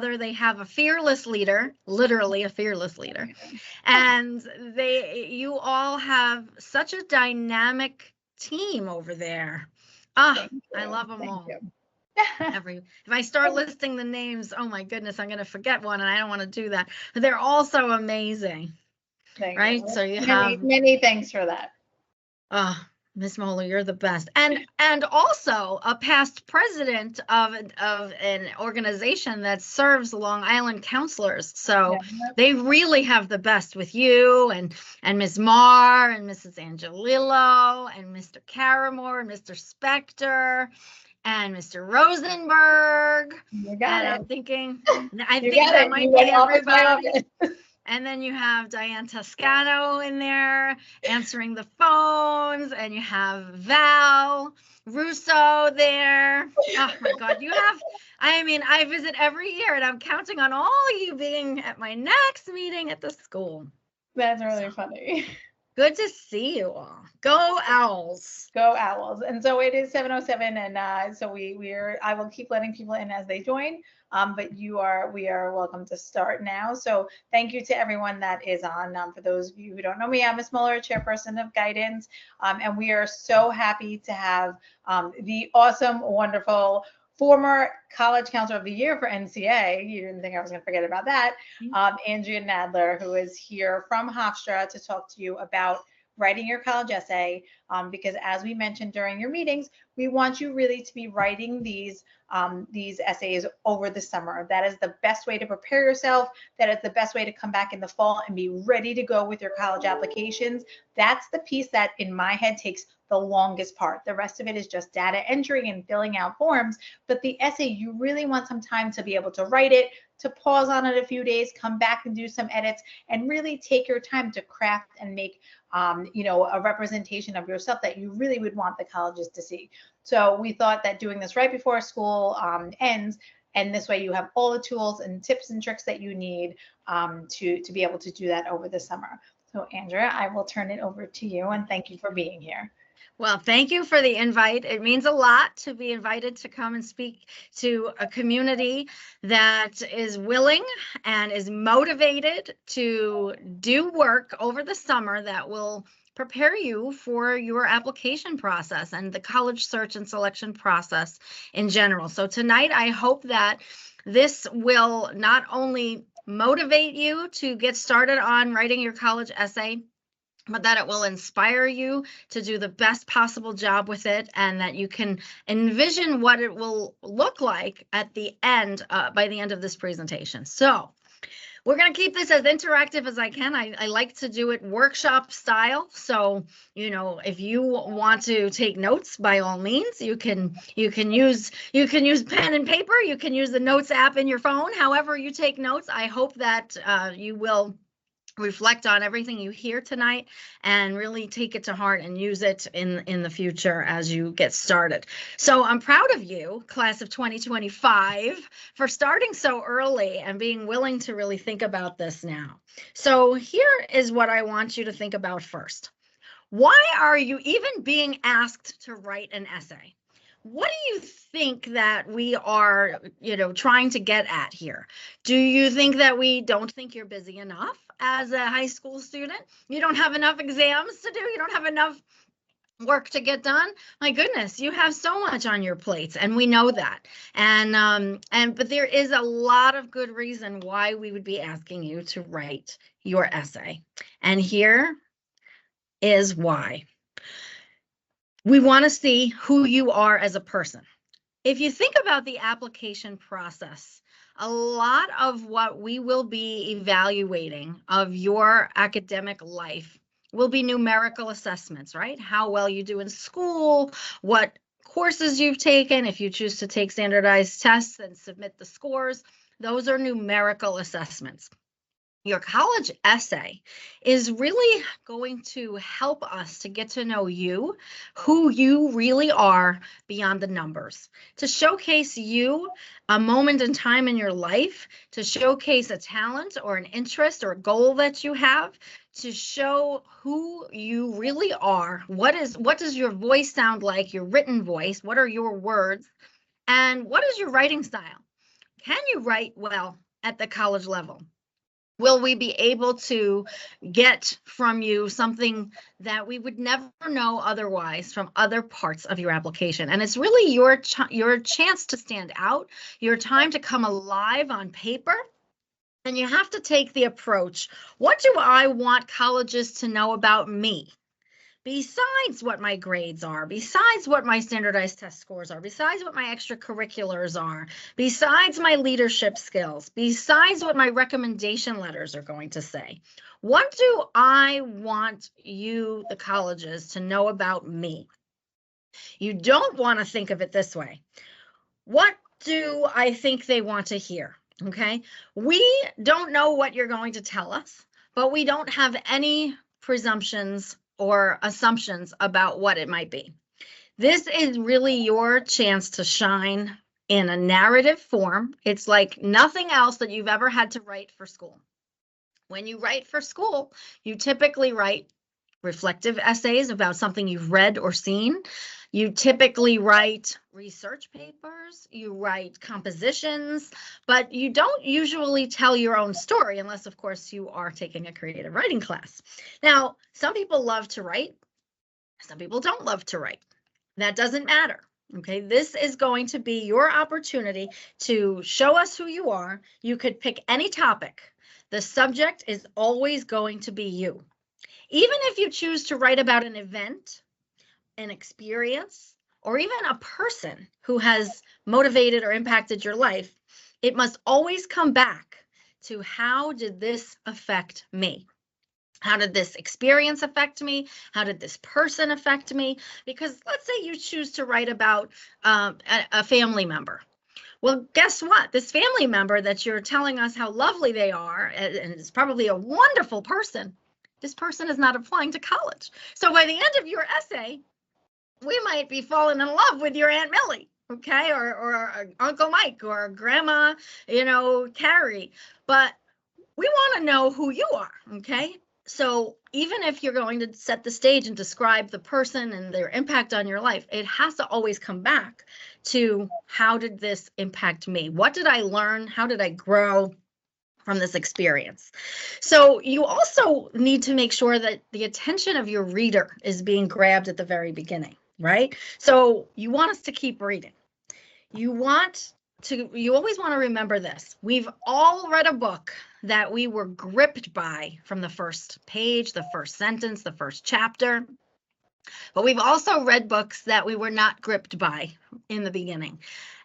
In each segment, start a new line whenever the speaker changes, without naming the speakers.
They have a fearless leader, literally a fearless leader. And you all have such a dynamic team over there. I love them all. If I start listing the names, oh my goodness, I'm going to forget one, and I don't want to do that. But they're all so amazing, right? So you have
many thanks for that.
Miss Moeller, you're the best. And also a past president of an organization that serves Long Island counselors. So they really have the best with you and Ms. Marr and Mrs. Angelillo and Mr. Caramore and Mr. Spector and Mr. Rosenberg.
You got it.
I'm thinking, I think that might be everybody. And then you have Diane Toscano in there answering the phones, and you have Val Russo there. Oh my God, I visit every year, and I'm counting on all of you being at my next meeting at the school.
That's really funny.
Good to see you all. Go Owls.
Go Owls. And so it is 7:07, and so I will keep letting people in as they join. But we are welcome to start now. So thank you to everyone that is on. For those of you who don't know me, I'm Ms. Mueller, Chairperson of Guidance, and we are so happy to have the awesome, wonderful former College Counselor of the Year for NCA. You didn't think I was going to forget about that. Andrea Nadler, who is here from Hofstra to talk to you about writing your college essay, because as we mentioned during your meetings, we want you really to be writing these essays over the summer. That is the best way to prepare yourself. That is the best way to come back in the fall and be ready to go with your college applications. That's the piece that in my head takes the longest part. The rest of it is just data entry and filling out forms. But the essay, you really want some time to be able to write it, to pause on it a few days, come back and do some edits, and really take your time to craft and make a representation of yourself that you really would want the colleges to see. So we thought that doing this right before school ends, and this way you have all the tools and tips and tricks that you need to be able to do that over the summer. So Andrea, I will turn it over to you, and thank you for being here.
Well, thank you for the invite. It means a lot to be invited to come and speak to a community that is willing and is motivated to do work over the summer that will prepare you for your application process and the college search and selection process in general. So tonight, I hope that this will not only motivate you to get started on writing your college essay, but that it will inspire you to do the best possible job with it, and that you can envision what it will look like at the end, by the end of this presentation. So we're going to keep this as interactive as I can. I like to do it workshop style. So, if you want to take notes, by all means, you can use pen and paper. You can use the notes app in your phone. However you take notes, I hope that you will reflect on everything you hear tonight and really take it to heart and use it in the future as you get started. So I'm proud of you, class of 2025, for starting so early and being willing to really think about this now. So here is what I want you to think about first. Why are you even being asked to write an essay? What do you think that we are, trying to get at here? Do you think that we don't think you're busy enough as a high school student? You don't have enough exams to do? You don't have enough work to get done? My goodness, you have so much on your plates, and we know that. But there is a lot of good reason why we would be asking you to write your essay. And here is why. We want to see who you are as a person. If you think about the application process, a lot of what we will be evaluating of your academic life will be numerical assessments, right? How well you do in school, what courses you've taken, if you choose to take standardized tests and submit the scores, those are numerical assessments. Your college essay is really going to help us to get to know you, who you really are beyond the numbers, to showcase you a moment in time in your life, to showcase a talent or an interest or a goal that you have, to show who you really are. What does your voice sound like, your written voice? What are your words? And what is your writing style? Can you write well at the college level? Will we be able to get from you something that we would never know otherwise from other parts of your application? And it's really your chance to stand out, your time to come alive on paper. And you have to take the approach, what do I want colleges to know about me? Besides what my grades are, besides what my standardized test scores are, besides what my extracurriculars are, besides my leadership skills, besides what my recommendation letters are going to say, what do I want you, the colleges, to know about me? You don't want to think of it this way. What do I think they want to hear? Okay, we don't know what you're going to tell us, but we don't have any presumptions or assumptions about what it might be. This is really your chance to shine in a narrative form. It's like nothing else that you've ever had to write for school. When you write for school, you typically write reflective essays about something you've read or seen. You typically write research papers, you write compositions, but you don't usually tell your own story unless, of course, you are taking a creative writing class. Now, some people love to write, some people don't love to write. That doesn't matter. Okay, this is going to be your opportunity to show us who you are. You could pick any topic. The subject is always going to be you. Even if you choose to write about an event, an experience, or even a person who has motivated or impacted your life, it must always come back to how did this affect me? How did this experience affect me? How did this person affect me? Because let's say you choose to write about a family member. Well, guess what? This family member that you're telling us how lovely they are, and is probably a wonderful person, this person is not applying to college. So by the end of your essay, we might be falling in love with your Aunt Millie, okay, or Uncle Mike, or Grandma, Carrie. But we want to know who you are, okay? So even if you're going to set the stage and describe the person and their impact on your life, it has to always come back to how did this impact me? What did I learn? How did I grow from this experience? So you also need to make sure that the attention of your reader is being grabbed at the very beginning, right? So you want us to keep reading. You always want to remember this. We've all read a book that we were gripped by from the first page, the first sentence, the first chapter. But we've also read books that we were not gripped by in the beginning.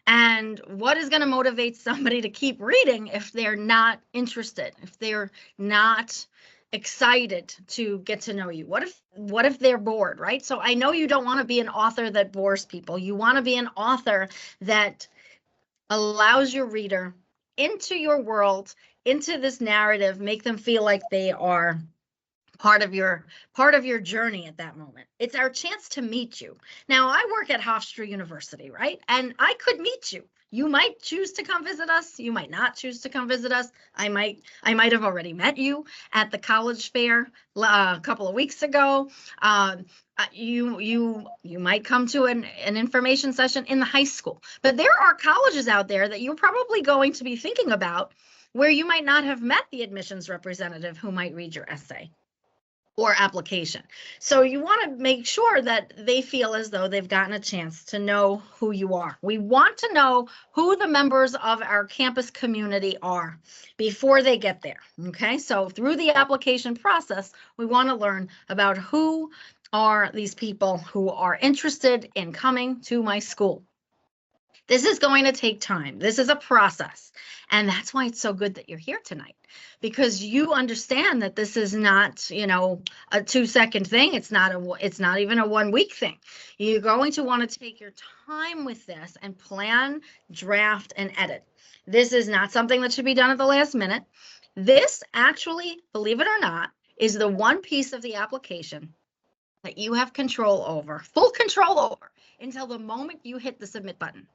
And what is going to motivate somebody to keep reading if they're not interested, if they're not excited to get to know you? What if they're bored, right? So I know you don't want to be an author that bores people. You want to be an author that allows your reader into your world, into this narrative, make them feel like they are part of your journey at that moment. It's our chance to meet you. Now, I work at Hofstra University, right? And I could meet you. You might choose to come visit us. You might not choose to come visit us. I might have already met you at the college fair a couple of weeks ago. You might come to an information session in the high school. But there are colleges out there that you're probably going to be thinking about where you might not have met the admissions representative who might read your essay or application. So you want to make sure that they feel as though they've gotten a chance to know who you are. We want to know who the members of our campus community are before they get there. Okay, so through the application process, we want to learn about who are these people who are interested in coming to my school. This is going to take time. This is a process. And that's why it's so good that you're here tonight, because you understand that this is not, a 2-second thing. It's not even a 1-week thing. You're going to want to take your time with this and plan, draft, and edit. This is not something that should be done at the last minute. This actually, believe it or not, is the one piece of the application that you have control over, full control over, until the moment you hit the submit button.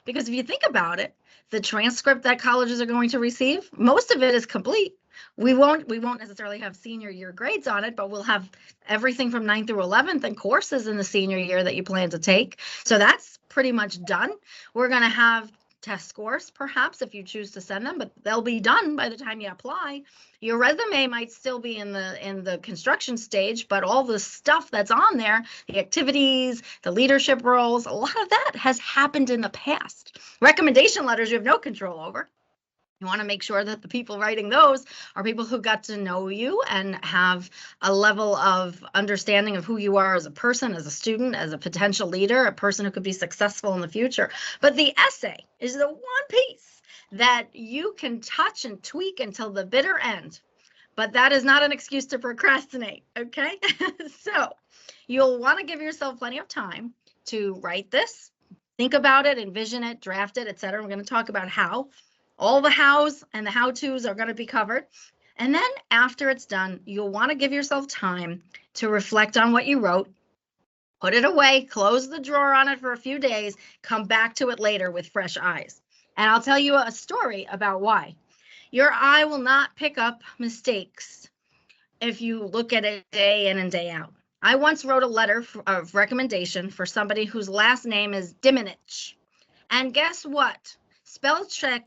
Because if you think about it, the transcript that colleges are going to receive, most of it is complete. We won't necessarily have senior year grades on it, but we'll have everything from 9th through 11th and courses in the senior year that you plan to take. So that's pretty much done. We're going to have test scores, perhaps, if you choose to send them, but they'll be done by the time you apply. Your resume might still be in the construction stage, but all the stuff that's on there, the activities, the leadership roles, a lot of that has happened in the past. Recommendation letters you have no control over. You want to make sure that the people writing those are people who got to know you and have a level of understanding of who you are as a person, as a student, as a potential leader, a person who could be successful in the future. But the essay is the one piece that you can touch and tweak until the bitter end. But that is not an excuse to procrastinate, okay? So you'll want to give yourself plenty of time to write this, think about it, envision it, draft it, etc. We're going to talk about how. All the hows and the how-tos are going to be covered. And then after it's done, you'll want to give yourself time to reflect on what you wrote, put it away, close the drawer on it for a few days, come back to it later with fresh eyes. And I'll tell you a story about why. Your eye will not pick up mistakes if you look at it day in and day out. I once wrote a letter of recommendation for somebody whose last name is Diminich. And guess what? Spell check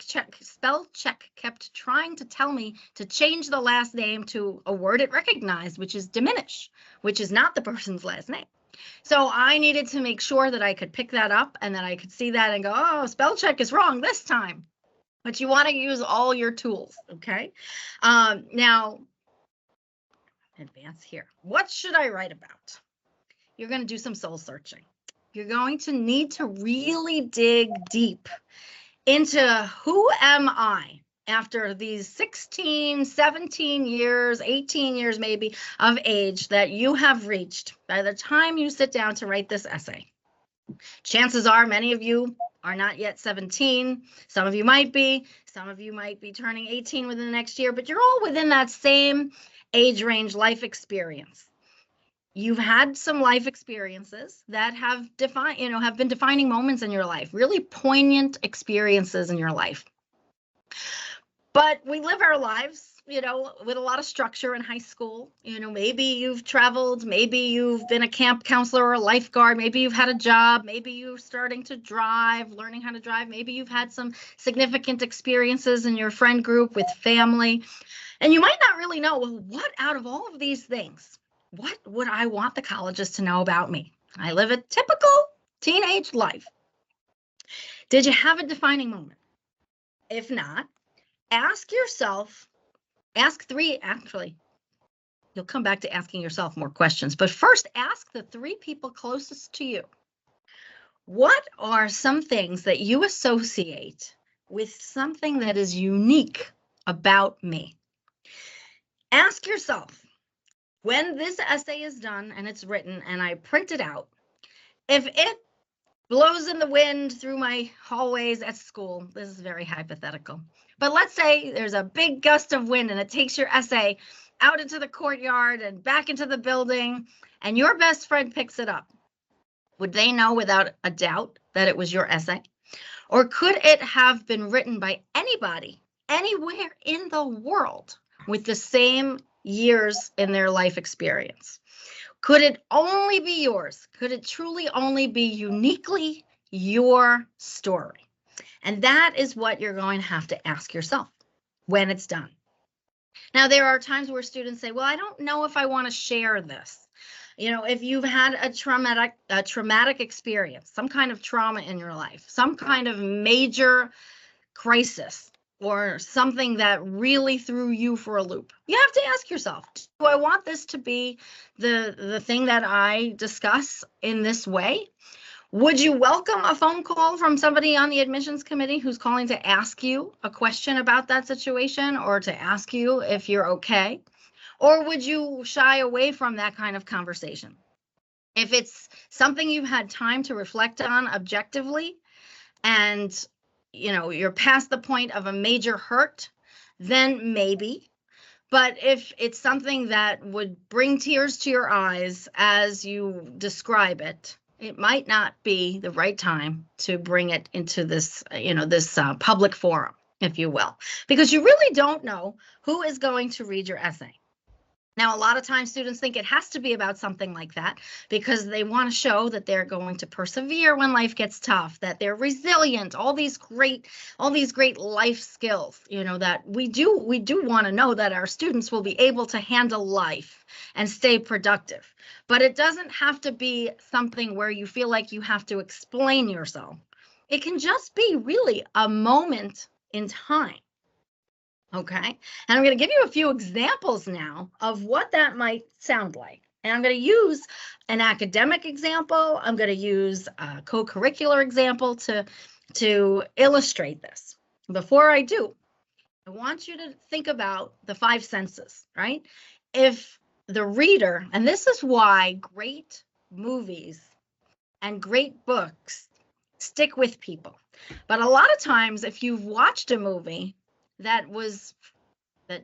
kept trying to tell me to change the last name to a word it recognized, which is diminish, which is not the person's last name. So I needed to make sure that I could pick that up and that I could see that and go, oh, spell check is wrong this time. But you want to use all your tools, okay? Now, advance here. What should I write about? You're going to do some soul searching. You're going to need to really dig deep into who am I after these 16, 17 years, 18 years maybe of age that you have reached by the time you sit down to write this essay. Chances are many of you are not yet 17. Some of you might be. Some of you might be turning 18 within the next year, but you're all within that same age range life experience. You've had some life experiences that have been defining moments in your life, really poignant experiences in your life. But we live our lives, with a lot of structure in high school. Maybe you've traveled, maybe you've been a camp counselor or a lifeguard, maybe you've had a job, maybe you're starting to drive, learning how to drive, maybe you've had some significant experiences in your friend group with family. And you might not really know, well, what out of all of these things, what would I want the colleges to know about me? I live a typical teenage life. Did you have a defining moment? If not, ask three, actually, you'll come back to asking yourself more questions, but first ask the three people closest to you. What are some things that you associate with something that is unique about me? Ask yourself, when this essay is done and it's written and I print it out, if it blows in the wind through my hallways at school, this is very hypothetical, but let's say there's a big gust of wind and it takes your essay out into the courtyard and back into the building, and your best friend picks it up. Would they know without a doubt that it was your essay? Or could it have been written by anybody, anywhere in the world with the same years in their life experience? Could it only be yours? Could it truly only be uniquely your story? And that is what you're going to have to ask yourself when it's done. Now, there are times where students say, well, I don't know if I want to share this. If you've had a traumatic experience, some kind of trauma in your life, some kind of major crisis, or something that really threw you for a loop, you have to ask yourself, do I want this to be the thing that I discuss in this way? Would you welcome a phone call from somebody on the admissions committee who's calling to ask you a question about that situation or to ask you if you're okay? Or would you shy away from that kind of conversation? If it's something you've had time to reflect on objectively and you're past the point of a major hurt, then maybe. But if it's something that would bring tears to your eyes as you describe it, it might not be the right time to bring it into this, this public forum, if you will, because you really don't know who is going to read your essay. Now, a lot of times students think it has to be about something like that because they want to show that they're going to persevere when life gets tough, that they're resilient, all these great life skills, that we do want to know that our students will be able to handle life and stay productive. But it doesn't have to be something where you feel like you have to explain yourself. It can just be really a moment in time. Okay, and I'm going to give you a few examples now of what that might sound like. And I'm going to use an academic example. I'm going to use a co-curricular example to illustrate this. Before I do, I want you to think about the 5 senses, right? If the reader, and this is why great movies and great books stick with people. But a lot of times, if you've watched a movie that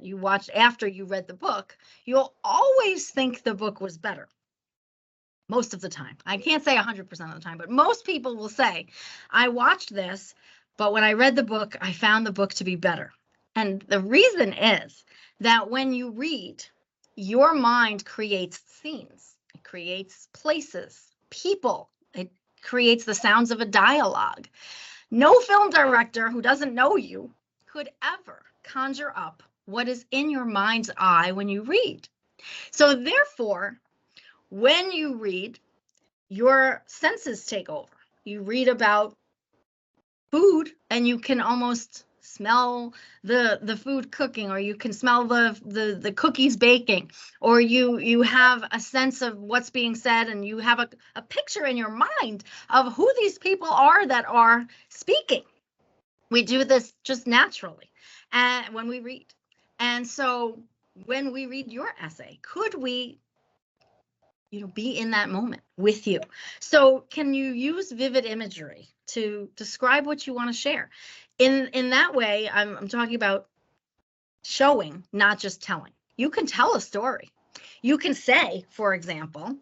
you watched after you read the book, you'll always think the book was better. Most of the time. I can't say 100% of the time, but most people will say, I watched this, but when I read the book, I found the book to be better. And the reason is that when you read, your mind creates scenes, it creates places, people, it creates the sounds of a dialogue. No film director who doesn't know you could ever conjure up what is in your mind's eye when you read. So therefore, when you read, your senses take over. You read about food and you can almost smell the food cooking, or you can smell the cookies baking, or you have a sense of what's being said, and you have a picture in your mind of who these people are that are speaking. We do this just naturally and when we read. And so when we read your essay, could we, be in that moment with you? So can you use vivid imagery to describe what you want to share? In that way, I'm talking about showing, not just telling. You can tell a story. You can say, for example,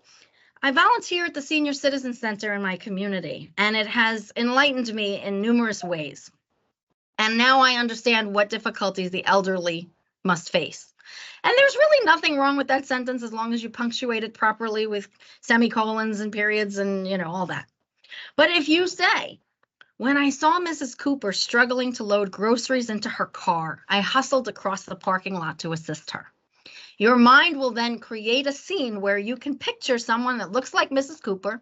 I volunteer at the Senior Citizen Center in my community, and it has enlightened me in numerous ways. And now I understand what difficulties the elderly must face. And there's really nothing wrong with that sentence as long as you punctuate it properly with semicolons and periods and, all that. But if you say, when I saw Mrs. Cooper struggling to load groceries into her car, I hustled across the parking lot to assist her. Your mind will then create a scene where you can picture someone that looks like Mrs. Cooper,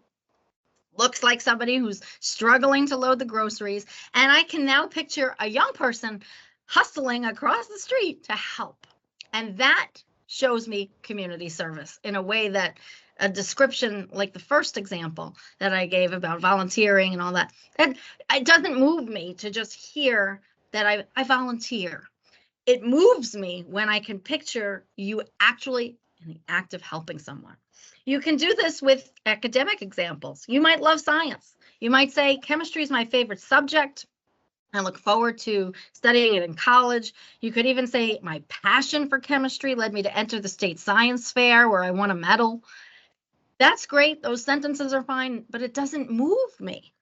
looks like somebody who's struggling to load the groceries, and I can now picture a young person hustling across the street to help. And that shows me community service in a way that a description like the first example that I gave about volunteering and all that, it doesn't move me to just hear that I volunteer. It moves me when I can picture you actually in the act of helping someone. You can do this with academic examples. You might love science. You might say, chemistry is my favorite subject. I look forward to studying it in college. You could even say my passion for chemistry led me to enter the state science fair where I won a medal. That's great. Those sentences are fine, but it doesn't move me.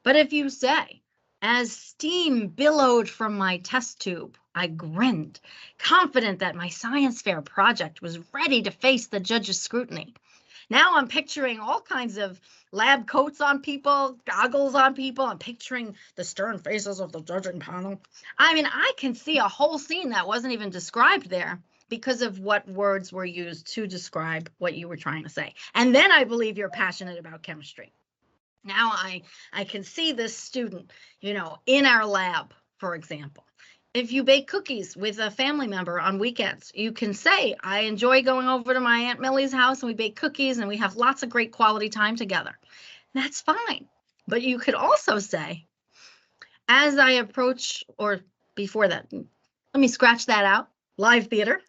But if you say, as steam billowed from my test tube, I grinned, confident that my science fair project was ready to face the judge's scrutiny. Now I'm picturing all kinds of lab coats on people, goggles on people. I'm picturing the stern faces of the judging panel. I mean, I can see a whole scene that wasn't even described there because of what words were used to describe what you were trying to say. And then I believe you're passionate about chemistry. Now I can see this student, in our lab, for example. If you bake cookies with a family member on weekends, you can say, I enjoy going over to my Aunt Millie's house and we bake cookies and we have lots of great quality time together. That's fine. But you could also say, as I approach, or before that, let me scratch that out, live theater.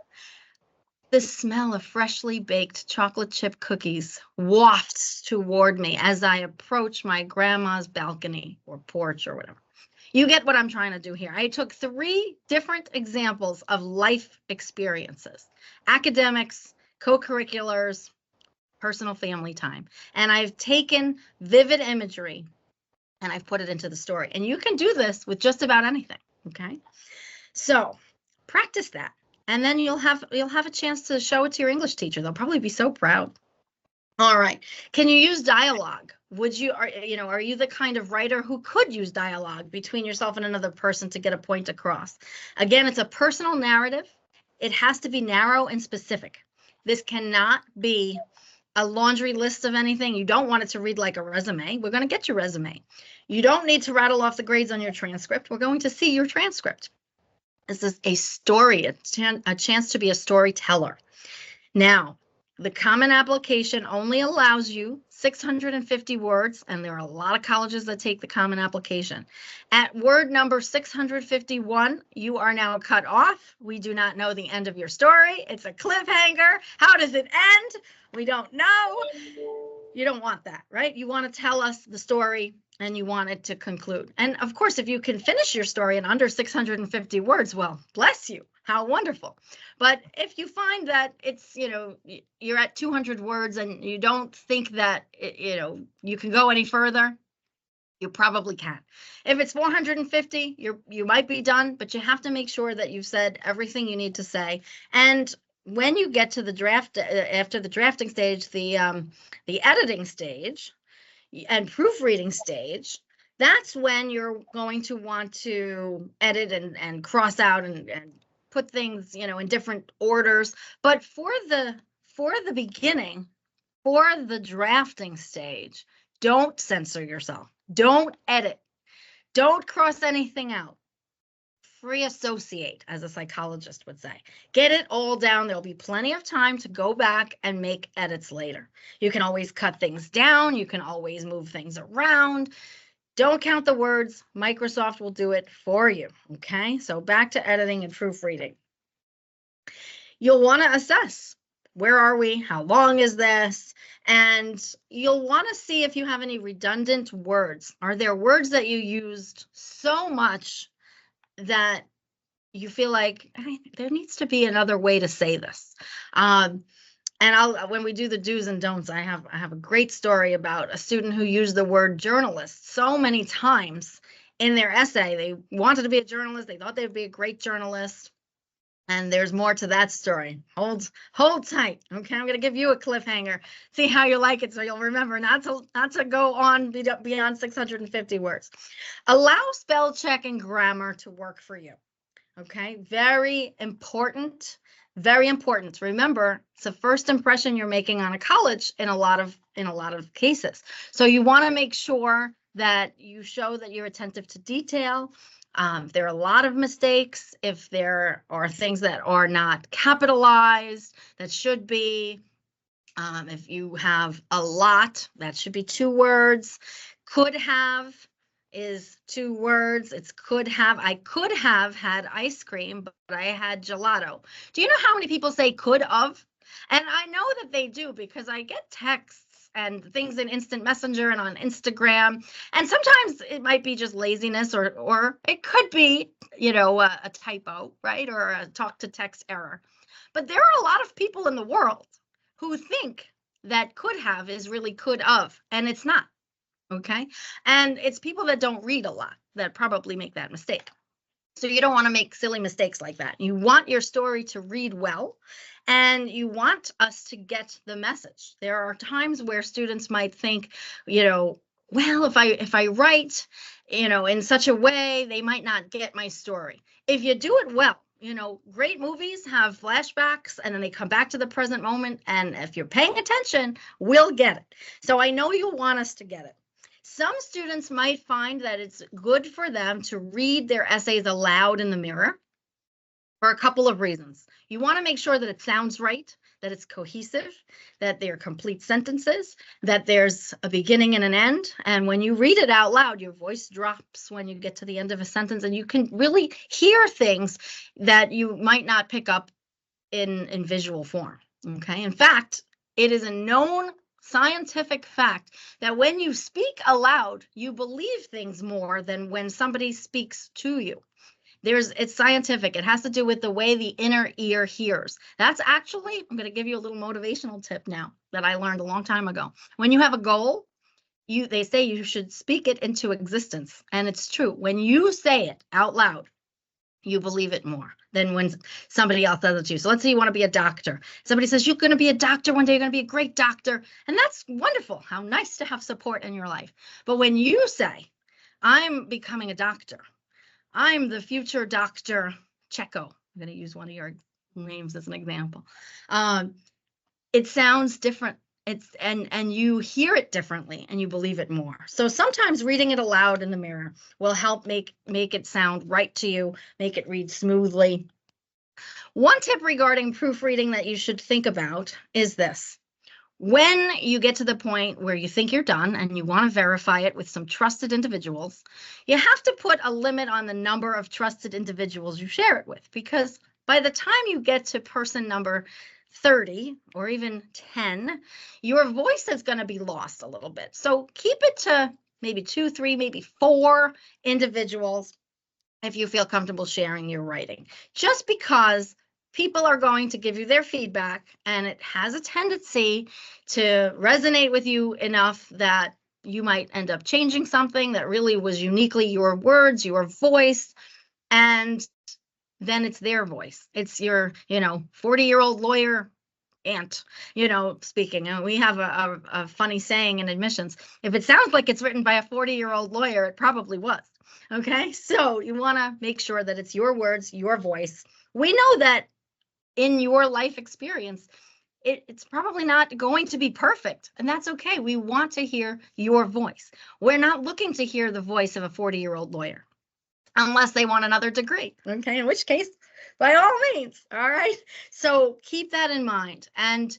The smell of freshly baked chocolate chip cookies wafts toward me as I approach my grandma's balcony or porch or whatever. You get what I'm trying to do here. I took 3 different examples of life experiences, academics, co-curriculars, personal family time, and I've taken vivid imagery and I've put it into the story. And you can do this with just about anything, okay? So practice that. And then you'll have a chance to show it to your English teacher. They'll probably be so proud. All right. Can you use dialogue? Are you the kind of writer who could use dialogue between yourself and another person to get a point across? Again, it's a personal narrative. It has to be narrow and specific. This cannot be a laundry list of anything. You don't want it to read like a resume. We're going to get your resume. You don't need to rattle off the grades on your transcript. We're going to see your transcript. This is a story, a chance to be a storyteller. Now, the Common Application only allows you 650 words, and there are a lot of colleges that take the Common Application. At word number 651, you are now cut off. We do not know the end of your story. It's a cliffhanger. How does it end? We don't know. You don't want that, right? You want to tell us the story and you want it to conclude. And of course, if you can finish your story in under 650 words, well, bless you. How wonderful. But if you find that it's, you're at 200 words and you don't think that, you can go any further, you probably can. If it's 450, you might be done, but you have to make sure that you've said everything you need to say. And when you get to the draft, after the drafting stage, the editing stage and proofreading stage, that's when you're going to want to edit and cross out and put things, in different orders. But for the beginning, for the drafting stage, don't censor yourself. Don't edit. Don't cross anything out. Free associate, as a psychologist would say. Get it all down. There'll be plenty of time to go back and make edits later. You can always cut things down. You can always move things around. Don't count the words. Microsoft will do it for you. Okay, so back to editing and proofreading. You'll want to assess. Where are we? How long is this? And you'll want to see if you have any redundant words. Are there words that you used so much that you feel like, hey, there needs to be another way to say this? And when we do the do's and don'ts, I have a great story about a student who used the word journalist so many times in their essay. They wanted to be a journalist. They thought they'd be a great journalist. And there's more to that story. Hold tight. Okay, I'm going to give you a cliffhanger. See how you like it, so you'll remember not to go on beyond 650 words. Allow spell check and grammar to work for you. Okay, very important. Very important. Remember, it's the first impression you're making on a college in a lot of cases. So you want to make sure that you show that you're attentive to detail. There are a lot of mistakes. If there are things that are not capitalized, that should be. If you have a lot, that should be 2 words. Could have is 2 words. It's could have. I could have had ice cream, but I had gelato. Do you know how many people say could have? And I know that they do because I get texts and things in instant messenger and on Instagram. And sometimes it might be just laziness or it could be, a typo, right? Or a talk to text error. But there are a lot of people in the world who think that could have is really could have, and it's not. Okay. And it's people that don't read a lot that probably make that mistake. So you don't want to make silly mistakes like that. You want your story to read well, and you want us to get the message. There are times where students might think, well, if I write, in such a way, they might not get my story. If you do it well, great movies have flashbacks and then they come back to the present moment. And if you're paying attention, we'll get it. So I know you'll want us to get it. Some students might find that it's good for them to read their essays aloud in the mirror for a couple of reasons. You want to make sure that it sounds right, that it's cohesive, that they're complete sentences, that there's a beginning and an end. And when you read it out loud, your voice drops when you get to the end of a sentence, and you can really hear things that you might not pick up in visual form. Okay. In fact, it is a known scientific fact that when you speak aloud, you believe things more than when somebody speaks to you. It's scientific. It has to do with the way the inner ear hears. That's actually, I'm going to give you a little motivational tip now that I learned a long time ago. When you have a goal, they say you should speak it into existence. And it's true. When you say it out loud, you believe it more than when somebody else does it to you. So let's say you want to be a doctor. Somebody says, you're going to be a doctor one day, you're going to be a great doctor. And that's wonderful. How nice to have support in your life. But when you say, I'm becoming a doctor, I'm the future Dr. Checo, I'm going to use one of your names as an example. It sounds different. And you hear it differently and you believe it more. So sometimes reading it aloud in the mirror will help make it sound right to you, make it read smoothly. One tip regarding proofreading that you should think about is this. When you get to the point where you think you're done and you want to verify it with some trusted individuals, you have to put a limit on the number of trusted individuals you share it with, because by the time you get to person number 30 or even 10, your voice is going to be lost a little bit. So keep it to maybe 2, 3, maybe 4 individuals if you feel comfortable sharing your writing, just because people are going to give you their feedback and it has a tendency to resonate with you enough that you might end up changing something that really was uniquely your words, your voice, and then it's their voice. It's your, 40-year-old lawyer aunt, speaking. And we have a funny saying in admissions. If it sounds like it's written by a 40-year-old lawyer, it probably was. Okay, so you want to make sure that it's your words, your voice. We know that in your life experience, it's probably not going to be perfect, and that's okay. We want to hear your voice. We're not looking to hear the voice of a 40-year-old lawyer unless they want another degree, okay? In which case, by all means, all right? So keep that in mind and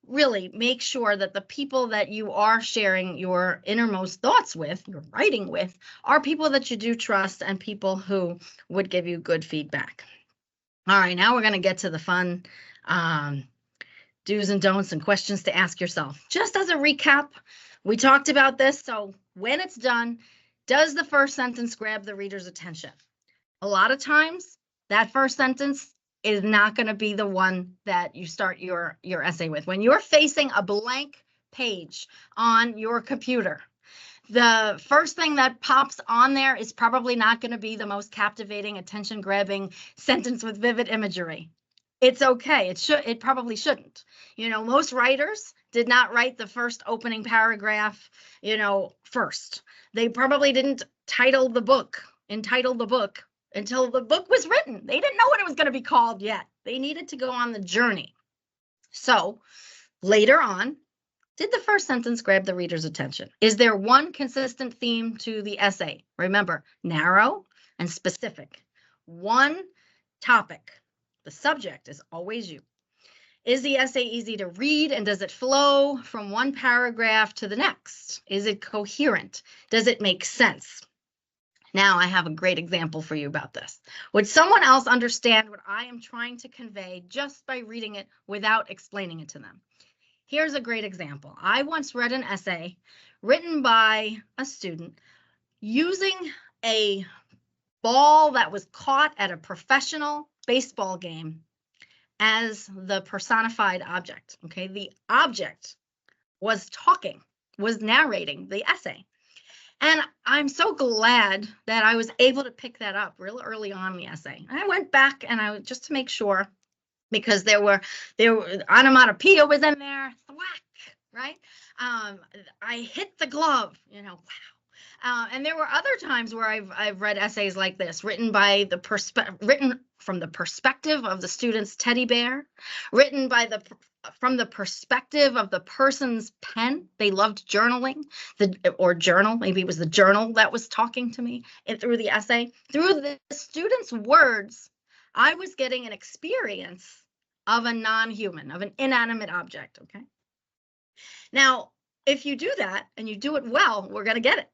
really make sure that the people that you are sharing your innermost thoughts with, your writing with, are people that you do trust and people who would give you good feedback. All right, now we're going to get to the fun do's and don'ts and questions to ask yourself. Just as a recap, we talked about this. So when it's done, does the first sentence grab the reader's attention? A lot of times, that first sentence is not going to be the one that you start your essay with. When you're facing a blank page on your computer, the first thing that pops on there is probably not going to be the most captivating, attention-grabbing sentence with vivid imagery. It's okay. It probably shouldn't. Most writers did not write the first opening paragraph, first. They probably didn't entitle the book until the book was written. They didn't know what it was going to be called yet. They needed to go on the journey. So later on, did the first sentence grab the reader's attention? Is there one consistent theme to the essay? Remember, narrow and specific. One topic. The subject is always you. Is the essay easy to read, and does it flow from one paragraph to the next? Is it coherent? Does it make sense? Now I have a great example for you about this. Would someone else understand what I am trying to convey just by reading it without explaining it to them? Here's a great example. I once read an essay written by a student using a ball that was caught at a professional baseball game as the personified object. Okay, the object was narrating the essay. And I'm so glad that I was able to pick that up real early on in the essay. I went back and just to make sure, because there were onomatopoeia was in there, thwack, right? I hit the glove, wow. And there were other times where I've read essays like this, written from the perspective of the student's teddy bear, written from the perspective of the person's pen. They loved journaling, maybe it was the journal that was talking to me through the essay. Through the student's words, I was getting an experience of a non-human, of an inanimate object, okay? Now, if you do that and you do it well, we're going to get it.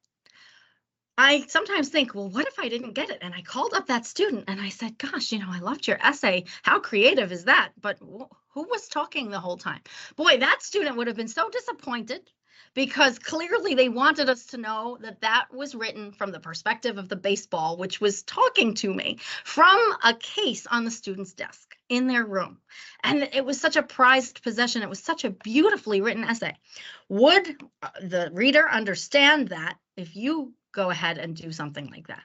I sometimes think, well, what if I didn't get it? And I called up that student and I said, gosh, I loved your essay. How creative is that? But who was talking the whole time? Boy, that student would have been so disappointed, because clearly they wanted us to know that was written from the perspective of the baseball, which was talking to me from a case on the student's desk in their room. And it was such a prized possession. It was such a beautifully written essay. Would the reader understand that if you go ahead and do something like that?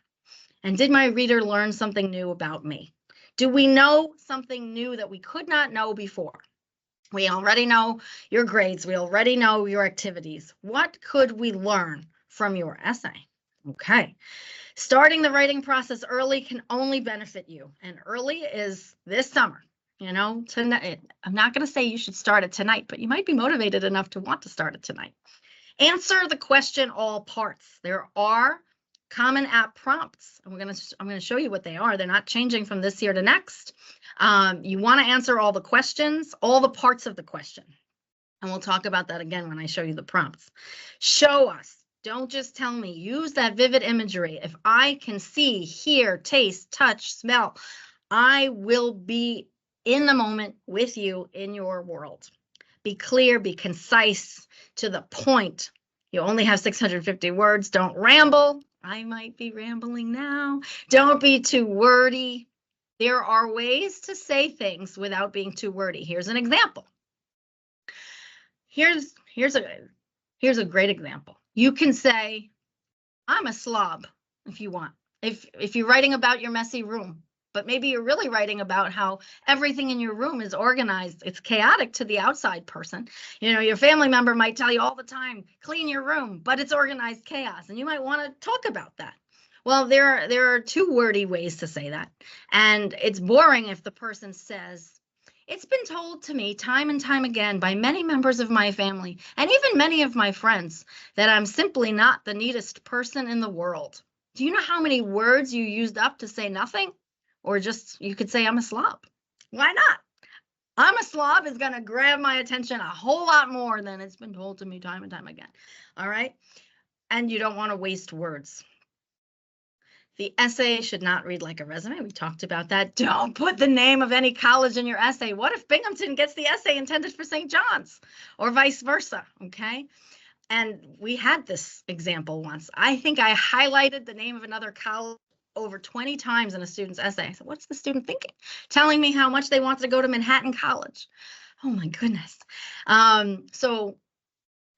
And did my reader learn something new about me? Do we know something new that we could not know before? We already know your grades. We already know your activities. What could we learn from your essay? Okay. Starting the writing process early can only benefit you. And early is this summer. Tonight. I'm not going to say you should start it tonight, but you might be motivated enough to want to start it tonight. Answer the question all parts. There are Common App prompts. I'm going to show you what they are. They're not changing from this year to next. You want to answer all the questions, all the parts of the question. And we'll talk about that again when I show you the prompts. Show us. Don't just tell me. Use that vivid imagery. If I can see, hear, taste, touch, smell, I will be in the moment with you in your world. Be clear, be concise, to the point. You only have 650 words. Don't ramble. I might be rambling now. Don't be too wordy. There are ways to say things without being too wordy. Here's an example. Here's a great example. You can say, I'm a slob if you want. If you're writing about your messy room, but maybe you're really writing about how everything in your room is organized. It's chaotic to the outside person. Your family member might tell you all the time, clean your room, but it's organized chaos. And you might want to talk about that. Well, there are two wordy ways to say that. And it's boring if the person says, it's been told to me time and time again by many members of my family and even many of my friends that I'm simply not the neatest person in the world. Do you know how many words you used up to say nothing? Or just, you could say, I'm a slob. Why not? I'm a slob is going to grab my attention a whole lot more than it's been told to me time and time again. All right. And you don't want to waste words. The essay should not read like a resume. We talked about that. Don't put the name of any college in your essay. What if Binghamton gets the essay intended for St. John's or vice versa? Okay. And we had this example once. I think I highlighted the name of another college over 20 times in a student's essay. I said, what's the student thinking? Telling me how much they wanted to go to Manhattan College. Oh my goodness. So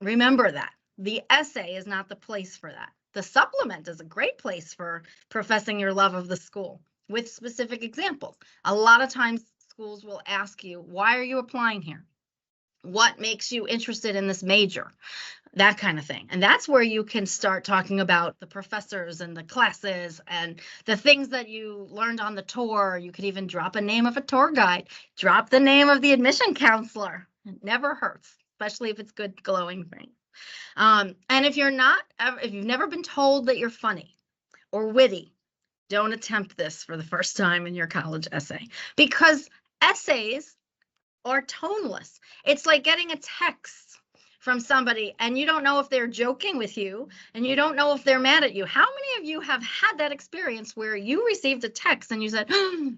remember that. The essay is not the place for that. The supplement is a great place for professing your love of the school with specific examples. A lot of times schools will ask you, why are you applying here? What makes you interested in this major? That kind of thing. And that's where you can start talking about the professors and the classes and the things that you learned on the tour. You could even drop a name of a tour guide, drop the name of the admission counselor. It never hurts, especially if it's good, glowing things. And if you've never been told that you're funny or witty, don't attempt this for the first time in your college essay, because essays are toneless. It's like getting a text from somebody and you don't know if they're joking with you and you don't know if they're mad at you. How many of you have had that experience where you received a text and you said,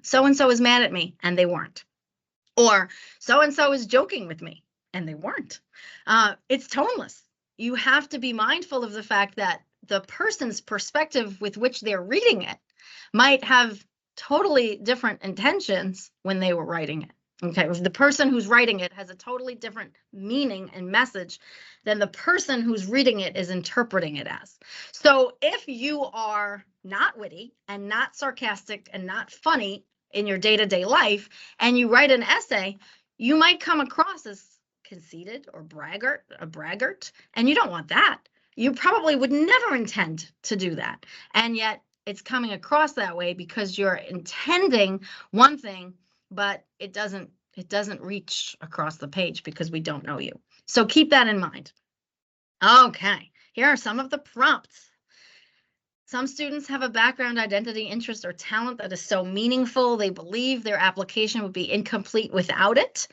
so-and-so is mad at me, and they weren't? Or so-and-so is joking with me, and they weren't. It's toneless. You have to be mindful of the fact that the person's perspective with which they're reading it might have totally different intentions when they were writing it. Okay, if the person who's writing it has a totally different meaning and message than the person who's reading it is interpreting it as. So if you are not witty and not sarcastic and not funny in your day-to-day life, and you write an essay, you might come across as conceited or a braggart, and you don't want that. You probably would never intend to do that. And yet it's coming across that way because you're intending one thing, but it doesn't reach across the page because we don't know you. So keep that in mind. Okay, here are some of the prompts. Some students have a background, identity, interest, or talent that is so meaningful they believe their application would be incomplete without it.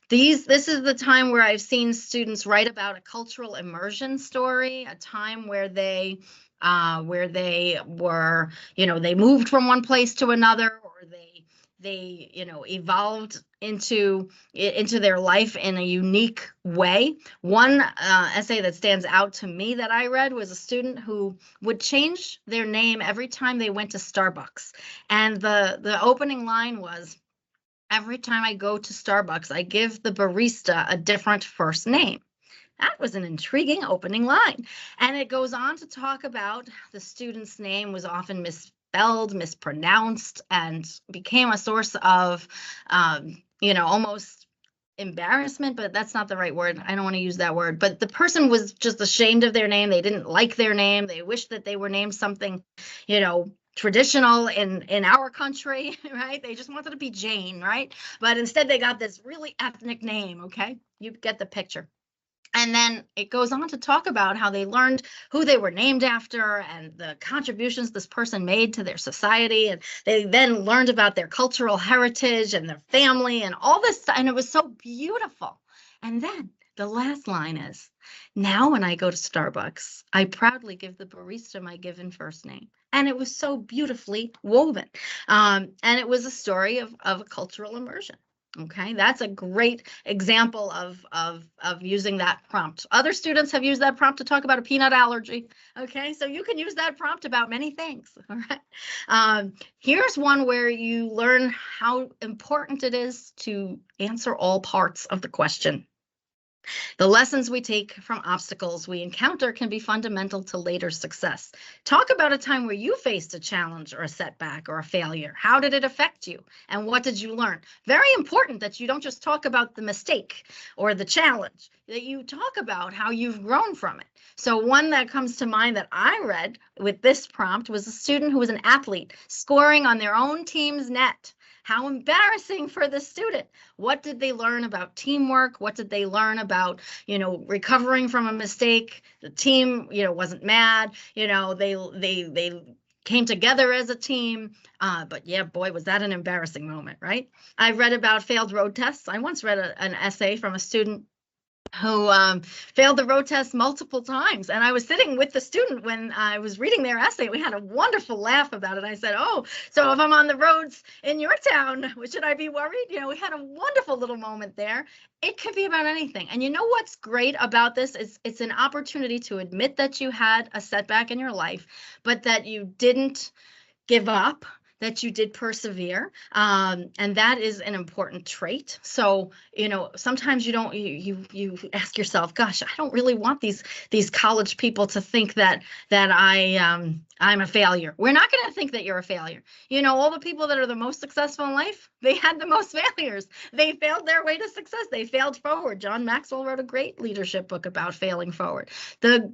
This is the time where I've seen students write about a cultural immersion story, a time where they were, they moved from one place to another, or they evolved into their life in a unique way. One essay that stands out to me that I read was a student who would change their name every time they went to Starbucks. And the opening line was, every time I go to Starbucks, I give the barista a different first name. That was an intriguing opening line. And it goes on to talk about the student's name was often misspelled, mispronounced, and became a source of, almost embarrassment, but that's not the right word. I don't want to use that word. But the person was just ashamed of their name. They didn't like their name. They wished that they were named something, traditional in our country, right? They just wanted to be Jane, right? But instead they got this really ethnic name, okay? You get the picture. And then it goes on to talk about how they learned who they were named after and the contributions this person made to their society. And they then learned about their cultural heritage and their family and all this. And it was so beautiful. And then the last line is, now when I go to Starbucks, I proudly give the barista my given first name. And it was so beautifully woven. And it was a story of a cultural immersion. Okay, that's a great example of using that prompt. Other students have used that prompt to talk about a peanut allergy. Okay, so you can use that prompt about many things. All right. Here's one where you learn how important it is to answer all parts of the question. The lessons we take from obstacles we encounter can be fundamental to later success. Talk about a time where you faced a challenge or a setback or a failure. How did it affect you? And what did you learn? Very important that you don't just talk about the mistake or the challenge, that you talk about how you've grown from it. So one that comes to mind that I read with this prompt was a student who was an athlete scoring on their own team's net. How embarrassing for the student. What did they learn about teamwork? What did they learn about, recovering from a mistake? The team, wasn't mad. They came together as a team. But yeah, boy, was that an embarrassing moment, right? I read about failed road tests. I once read an essay from a student who failed the road test multiple times. And I was sitting with the student when I was reading their essay. We had a wonderful laugh about it. I said, oh, so if I'm on the roads in your town, should I be worried? We had a wonderful little moment there. It could be about anything. And you know what's great about this is it's an opportunity to admit that you had a setback in your life, but that you didn't give up, that you did persevere. And that is an important trait. So, sometimes you ask yourself, gosh, I don't really want these college people to think that I'm a failure. We're not going to think that you're a failure. All the people that are the most successful in life, they had the most failures. They failed their way to success. They failed forward. John Maxwell wrote a great leadership book about failing forward. The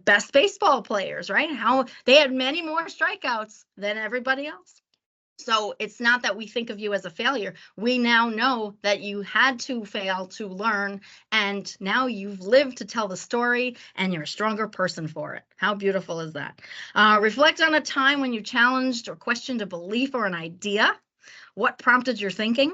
best baseball players, right? How they had many more strikeouts than everybody else. So it's not that we think of you as a failure. We now know that you had to fail to learn, and now you've lived to tell the story, and you're a stronger person for it. How beautiful is that? Reflect on a time when you challenged or questioned a belief or an idea. What prompted your thinking?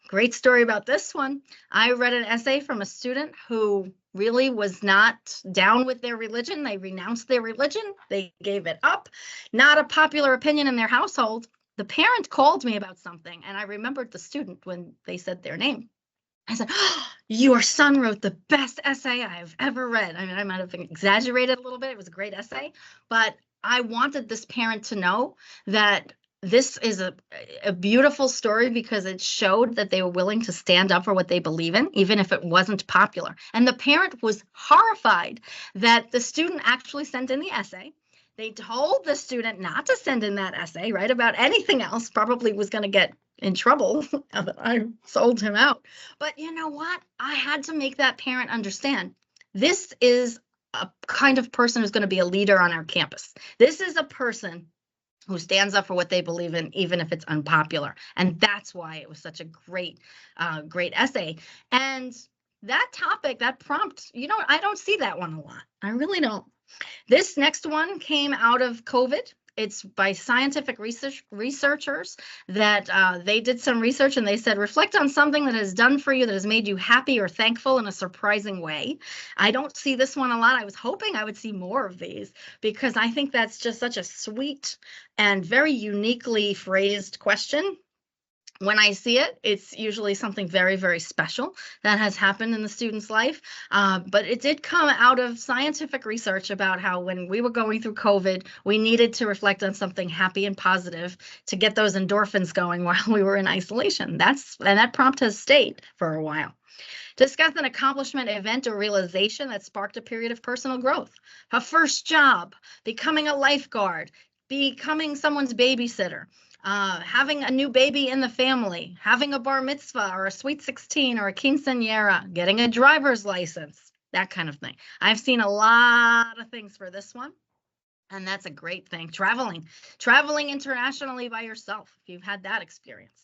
Great story about this one. I read an essay from a student who really was not down with their religion. They renounced their religion. They gave it up. Not a popular opinion in their household. The parent called me about something, and I remembered the student when they said their name. I said, oh, your son wrote the best essay I've ever read. I mean, I might have exaggerated a little bit. It was a great essay, but I wanted this parent to know that this is a beautiful story because it showed that they were willing to stand up for what they believe in, even if it wasn't popular. And the parent was horrified that the student actually sent in the essay. They told the student not to send in that essay, right, about anything else, probably was going to get in trouble now that I sold him out. But you know what? I had to make that parent understand this is a kind of person who's going to be a leader on our campus. This is a person who stands up for what they believe in, even if it's unpopular. And that's why it was such a great essay. And that topic, that prompt, I don't see that one a lot. I really don't. This next one came out of COVID. It's by scientific researchers that they did some research, and they said, reflect on something that has done for you that has made you happy or thankful in a surprising way. I don't see this one a lot. I was hoping I would see more of these because I think that's just such a sweet and very uniquely phrased question. When I see it, it's usually something very, very special that has happened in the student's life. But it did come out of scientific research about how when we were going through COVID, we needed to reflect on something happy and positive to get those endorphins going while we were in isolation. And that prompt has stayed for a while. Discuss an accomplishment, event, or realization that sparked a period of personal growth. A first job, becoming a lifeguard, becoming someone's babysitter, having a new baby in the family, having a bar mitzvah or a sweet 16 or a quinceañera, getting a driver's license, that kind of thing. I've seen a lot of things for this one. And that's a great thing. Traveling internationally by yourself, if you've had that experience.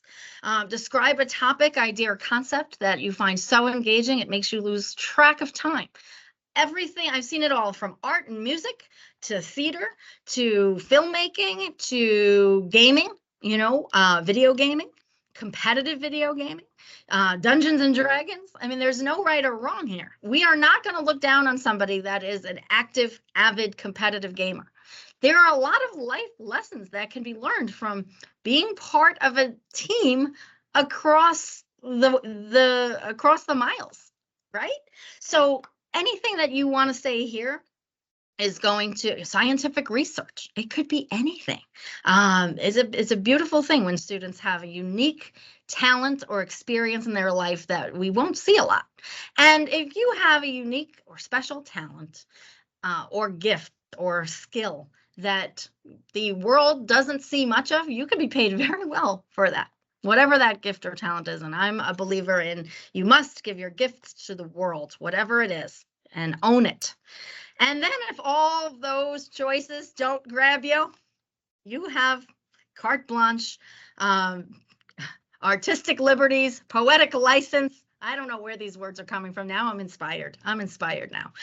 Describe a topic, idea, or concept that you find so engaging it makes you lose track of time. Everything, I've seen it all, from art and music to theater to filmmaking to gaming, video gaming, competitive video gaming, Dungeons and Dragons. I mean, there's no right or wrong here. We are not going to look down on somebody that is an active, avid, competitive gamer. There are a lot of life lessons that can be learned from being part of a team across the miles, right? So anything that you want to say here is going to scientific research. It could be anything. It's a beautiful thing when students have a unique talent or experience in their life that we won't see a lot. And if you have a unique or special talent or gift or skill that the world doesn't see much of, you could be paid very well for that, whatever that gift or talent is. And I'm a believer in you must give your gifts to the world, whatever it is, and own it. And then if all of those choices don't grab you, you have carte blanche, artistic liberties, poetic license. I don't know where these words are coming from now. I'm inspired now.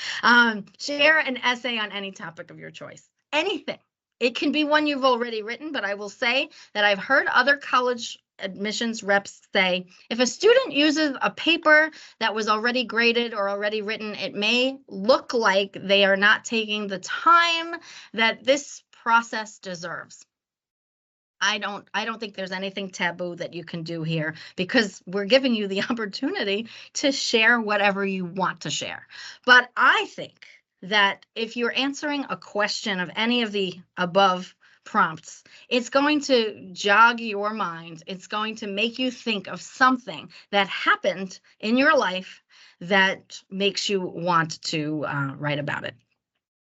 Share an essay on any topic of your choice. Anything. It can be one you've already written, but I will say that I've heard other college admissions reps say, if a student uses a paper that was already graded or already written, it may look like they are not taking the time that this process deserves. I don't think there's anything taboo that you can do here, because we're giving you the opportunity to share whatever you want to share. But I think that if you're answering a question of any of the above prompts, it's going to jog your mind. It's going to make you think of something that happened in your life that makes you want to write about it.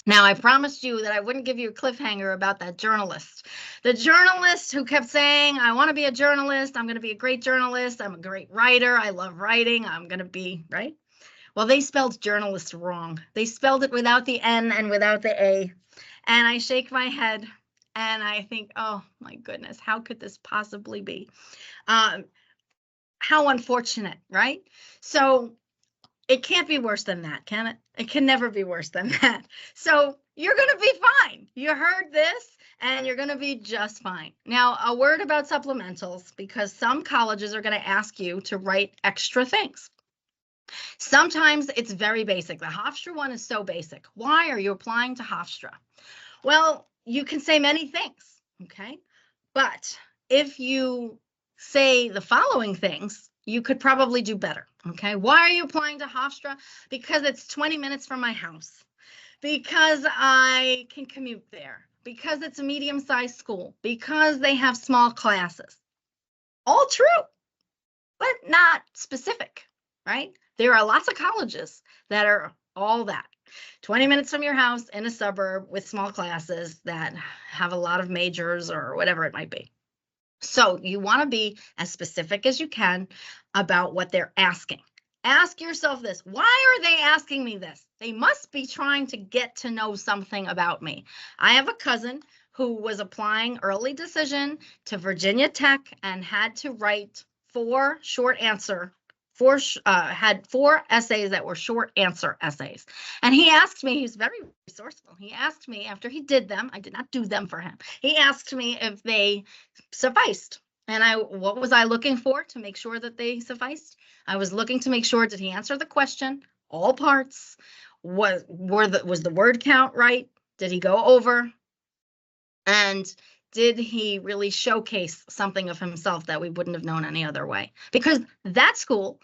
Now, I promised you that I wouldn't give you a cliffhanger about that journalist. The journalist who kept saying, I want to be a journalist. I'm going to be a great journalist. I'm a great writer. I love writing. I'm going to be, right? Well, they spelled journalist wrong. They spelled it without the N and without the A. And I shake my head and I think, oh my goodness, how could this possibly be? How unfortunate, right? So it can't be worse than that, can it? It can never be worse than that. So you're going to be fine. You heard this and you're going to be just fine. Now, a word about supplementals, because some colleges are going to ask you to write extra things. Sometimes it's very basic. The Hofstra one is so basic. Why are you applying to Hofstra? Well, you can say many things, okay? But if you say the following things, you could probably do better, okay? Why are you applying to Hofstra? Because it's 20 minutes from my house, because I can commute there, because it's a medium-sized school, because they have small classes. All true, but not specific, right? There are lots of colleges that are all that. 20 minutes from your house in a suburb with small classes that have a lot of majors or whatever it might be. So you want to be as specific as you can about what they're asking. Ask yourself this. Why are they asking me this? They must be trying to get to know something about me. I have a cousin who was applying early decision to Virginia Tech and had to write had 4 essays that were short answer essays. And he asked me, he's very resourceful. He asked me after he did them, I did not do them for him. He asked me if they sufficed. And what was I looking for to make sure that they sufficed? I was looking to make sure, did he answer the question? All parts? Was the word count right? Did he go over? And did he really showcase something of himself that we wouldn't have known any other way? Because that school,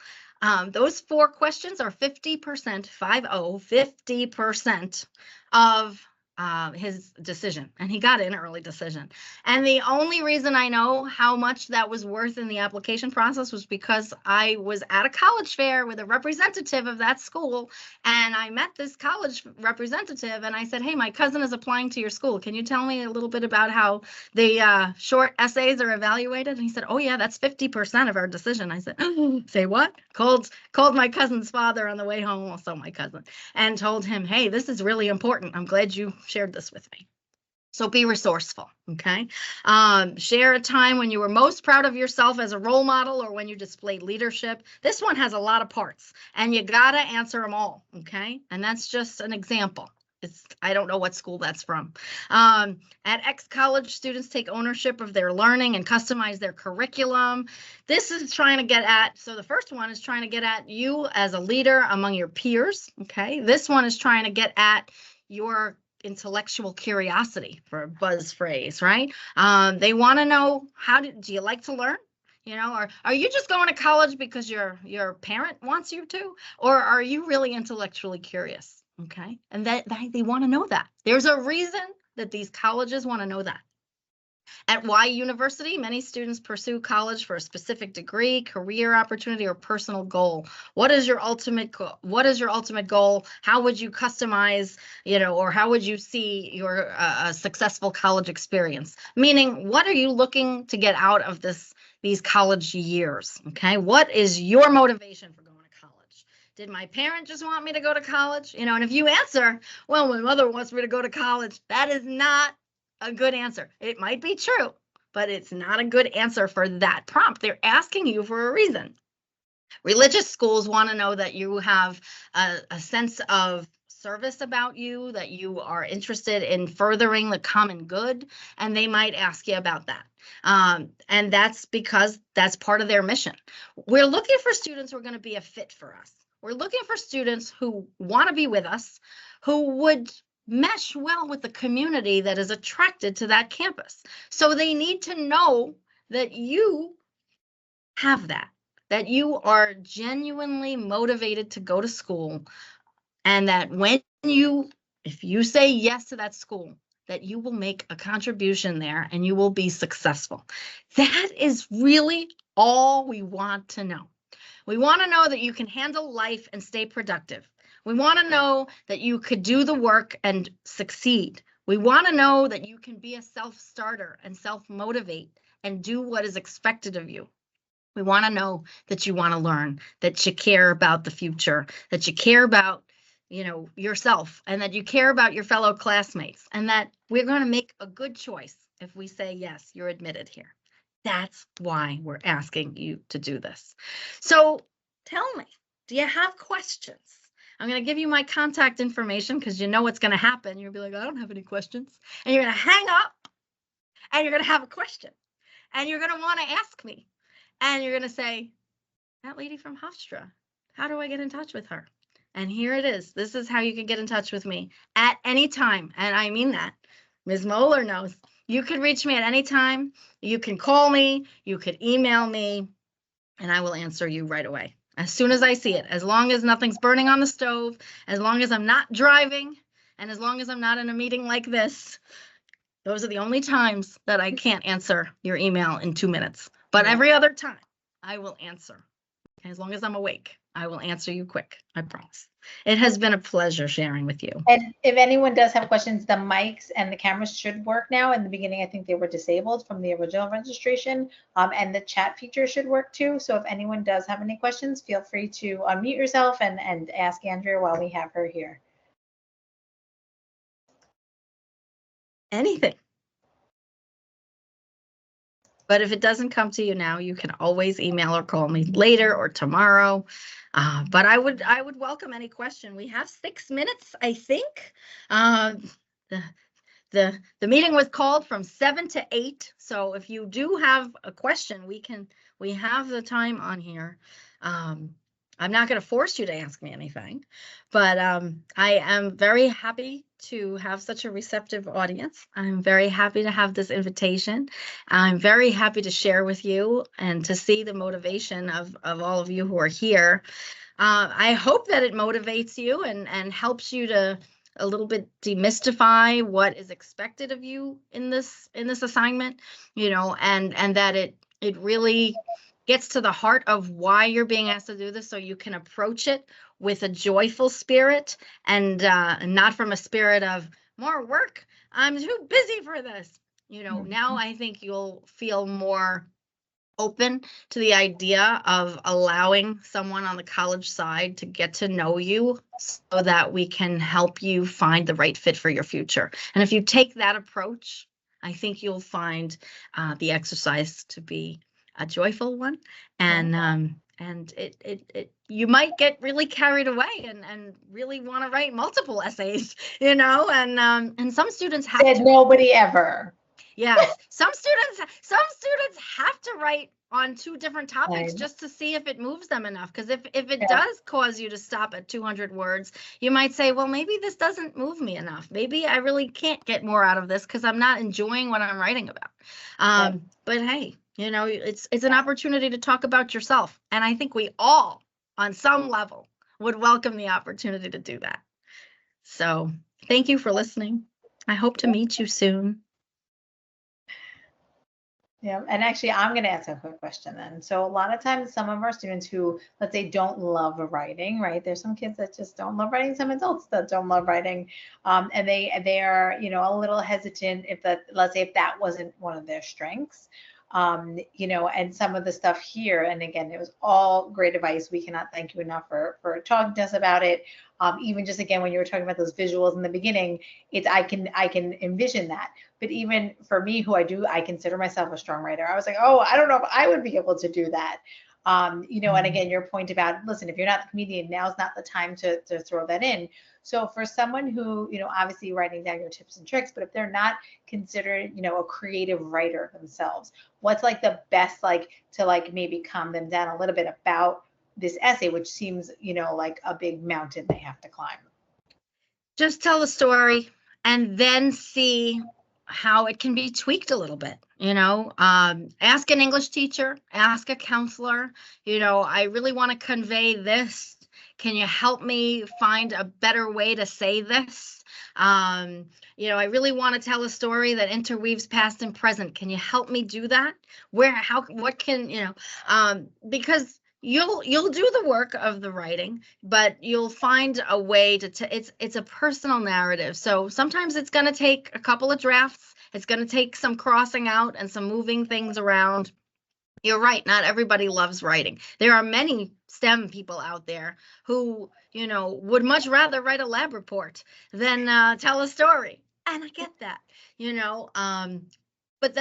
those 4 questions are 50% of his decision, and he got an early decision. And the only reason I know how much that was worth in the application process was because I was at a college fair with a representative of that school, and I met this college representative, and I said, hey, my cousin is applying to your school. Can you tell me a little bit about how the short essays are evaluated? And he said, oh yeah, that's 50% of our decision. I said, oh, say what? Called my cousin's father on the way home, also my cousin, and told him, hey, this is really important. I'm glad you shared this with me. So be resourceful, okay? Share a time when you were most proud of yourself as a role model or when you displayed leadership. This one has a lot of parts, and you gotta answer them all, okay? And that's just an example. I don't know what school that's from. At X college, students take ownership of their learning and customize their curriculum. This is trying to get at, so the first one is trying to get at you as a leader among your peers, okay? This one is trying to get at your intellectual curiosity, for a buzz phrase, right? They want to know, do you like to learn? You know, or are you just going to college because your parent wants you to, or are you really intellectually curious? Okay, and that they want to know that. There's a reason that these colleges want to know that. At Y University, many students pursue college for a specific degree, career opportunity, or personal goal. What is your ultimate goal? What is your ultimate goal? How would you customize, or how would you see your successful college experience? Meaning, what are you looking to get out of these college years? Okay, what is your motivation for going to college? Did my parent just want me to go to college? And if you answer, well, my mother wants me to go to college, that is not a good answer. It might be true, but it's not a good answer for that prompt. They're asking you for a reason. Religious schools want to know that you have a sense of service about you, that you are interested in furthering the common good, and they might ask you about that. And that's because that's part of their mission. We're looking for students who are going to be a fit for us. We're looking for students who want to be with us, who would mesh well with the community that is attracted to that campus. So they need to know that you have that you are genuinely motivated to go to school, and that if you say yes to that school, that you will make a contribution there and you will be successful. That is really all we want to know. We want to know that you can handle life and stay productive. We want to know that you could do the work and succeed. We want to know that you can be a self-starter and self-motivate and do what is expected of you. We want to know that you want to learn, that you care about the future, that you care about, yourself, and that you care about your fellow classmates, and that we're going to make a good choice if we say, yes, you're admitted here. That's why we're asking you to do this. So tell me, do you have questions? I'm going to give you my contact information because you know what's going to happen. You'll be like, I don't have any questions. And you're going to hang up and you're going to have a question. And you're going to want to ask me. And you're going to say, that lady from Hofstra, how do I get in touch with her? And here it is. This is how you can get in touch with me at any time. And I mean that. Ms. Moeller knows. You can reach me at any time. You can call me. You could email me. And I will answer you right away. As soon as I see it, as long as nothing's burning on the stove, as long as I'm not driving, and as long as I'm not in a meeting like this, those are the only times that I can't answer your email in 2 minutes. But every other time, I will answer. As long as I'm awake, I will answer you quick. I promise. It has been a pleasure sharing with you.
And if anyone does have questions, the mics and the cameras should work now. In the beginning, I think they were disabled from the original registration, and the chat feature should work too. So if anyone does have any questions, feel free to unmute yourself and ask Andrea while we have her here.
Anything. But if it doesn't come to you now, you can always email or call me later or tomorrow. But I would welcome any question. We have 6 minutes, I think. The meeting was called from 7 to 8. So if you do have a question, we have the time on here. I'm not going to force you to ask me anything, but I am very happy to have such a receptive audience. I'm very happy to have this invitation. I'm very happy to share with you and to see the motivation of all of you who are here. I hope that it motivates you and helps you to a little bit demystify what is expected of you in this assignment, and that it really gets to the heart of why you're being asked to do this, so you can approach it with a joyful spirit, and not from a spirit of more work. I'm too busy for this. Now I think you'll feel more open to the idea of allowing someone on the college side to get to know you so that we can help you find the right fit for your future. And if you take that approach, I think you'll find the exercise to be a joyful one. And it you might get really carried away and really want to write multiple essays, and some students have
Said
to.
nobody ever.
Yes, some students have to write on 2 different topics
Right.
just to see if it moves them enough. Because if it
Yeah.
does cause you to stop at 200 words, you might say, well, maybe this doesn't move me enough. Maybe I really can't get more out of this because I'm not enjoying what I'm writing about. But hey, it's an opportunity to talk about yourself, and I think we all, on some level, would welcome the opportunity to do that. So thank you for listening. I hope to meet you soon.
Yeah, and actually, I'm going to ask a quick question then. So a lot of times, some of our students who, let's say, don't love writing, right? There's some kids that just don't love writing, some adults that don't love writing, and they are, a little hesitant if that, let's say, if that wasn't one of their strengths. And some of the stuff here, and again, it was all great advice. We cannot thank you enough for talking to us about it. Even just again, when you were talking about those visuals in the beginning, I can envision that. But even for me, who I consider myself a strong writer. I was like, oh, I don't know if I would be able to do that. And again, your point about, listen, if you're not the comedian, now's not the time to throw that in. So for someone who, obviously writing down your tips and tricks, but if they're not considered, a creative writer themselves, what's like the best, to maybe calm them down a little bit about this essay, which seems, like a big mountain they have to climb?
Just tell the story and then see how it can be tweaked a little bit. Ask an English teacher, ask a counselor. I really want to convey this. Can you help me find a better way to say this? I really want to tell a story that interweaves past and present. Can you help me do that? Because you'll do the work of the writing, but you'll find a way to it's a personal narrative. So sometimes it's going to take a couple of drafts. It's going to take some crossing out and some moving things around. You're right. Not everybody loves writing. There are many STEM people out there who, would much rather write a lab report than tell a story. And I get that, but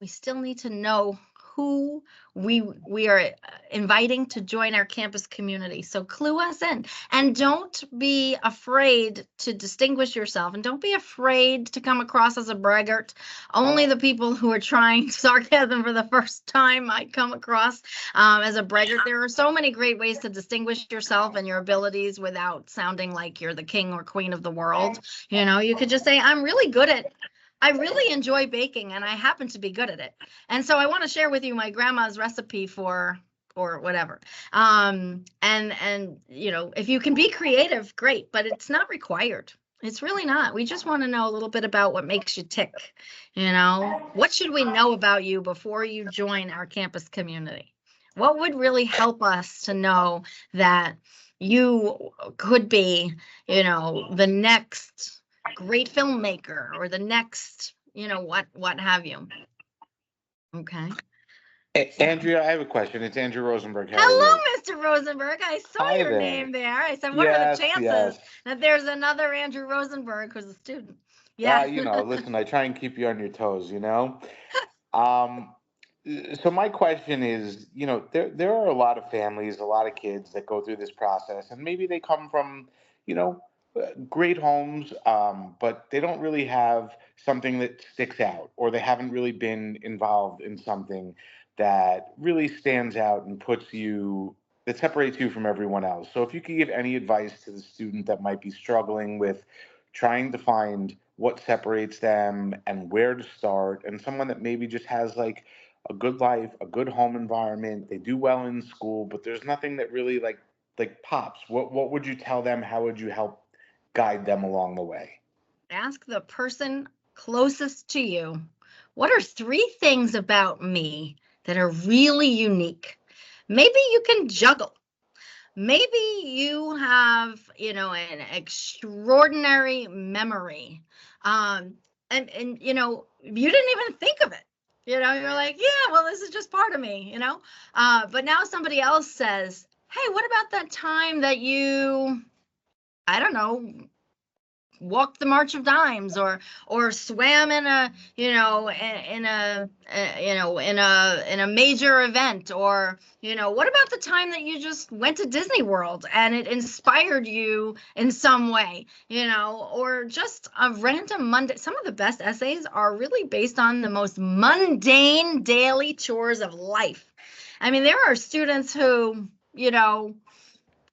we still need to know who we are inviting to join our campus community. So clue us in, and don't be afraid to distinguish yourself, and don't be afraid to come across as a braggart. Only the people who are trying sarcasm for the first time might come across as a braggart. There are so many great ways to distinguish yourself and your abilities without sounding like you're the king or queen of the world. You could just say, I really enjoy baking, and I happen to be good at it. And so I want to share with you my grandma's recipe or whatever. And if you can be creative, great, but it's not required. It's really not. We just want to know a little bit about what makes you tick. What should we know about you before you join our campus community? What would really help us to know that you could be, the next great filmmaker or the next, what have you. Okay.
Andrea, I have a question. It's Andrew Rosenberg. How
Hello,
are you?
Mr. Rosenberg. I saw
Hi
your
there.
name there. I said, what are the
Yes,
chances
yes.
that there's another Andrew Rosenberg who's a student? Yeah.
Listen, I try and keep you on your toes, Um, so my question is, there are a lot of families, a lot of kids that go through this process, and maybe they come from, great homes, but they don't really have something that sticks out, or they haven't really been involved in something that really stands out and that separates you from everyone else. So if you could give any advice to the student that might be struggling with trying to find what separates them and where to start, and someone that maybe just has like a good life, a good home environment, they do well in school, but there's nothing that really like pops. What would you tell them? How would you help guide them along the way?
Ask the person closest to you, what are 3 things about me that are really unique? Maybe you can juggle. Maybe you have, an extraordinary memory. And you didn't even think of it. You're like, yeah, well, this is just part of me, but now somebody else says, hey, what about that time that you, I don't know, walked the March of Dimes, or swam in a major event, or what about the time that you just went to Disney World and it inspired you in some way, or just a random Monday. Some of the best essays are really based on the most mundane daily chores of life. I mean, there are students who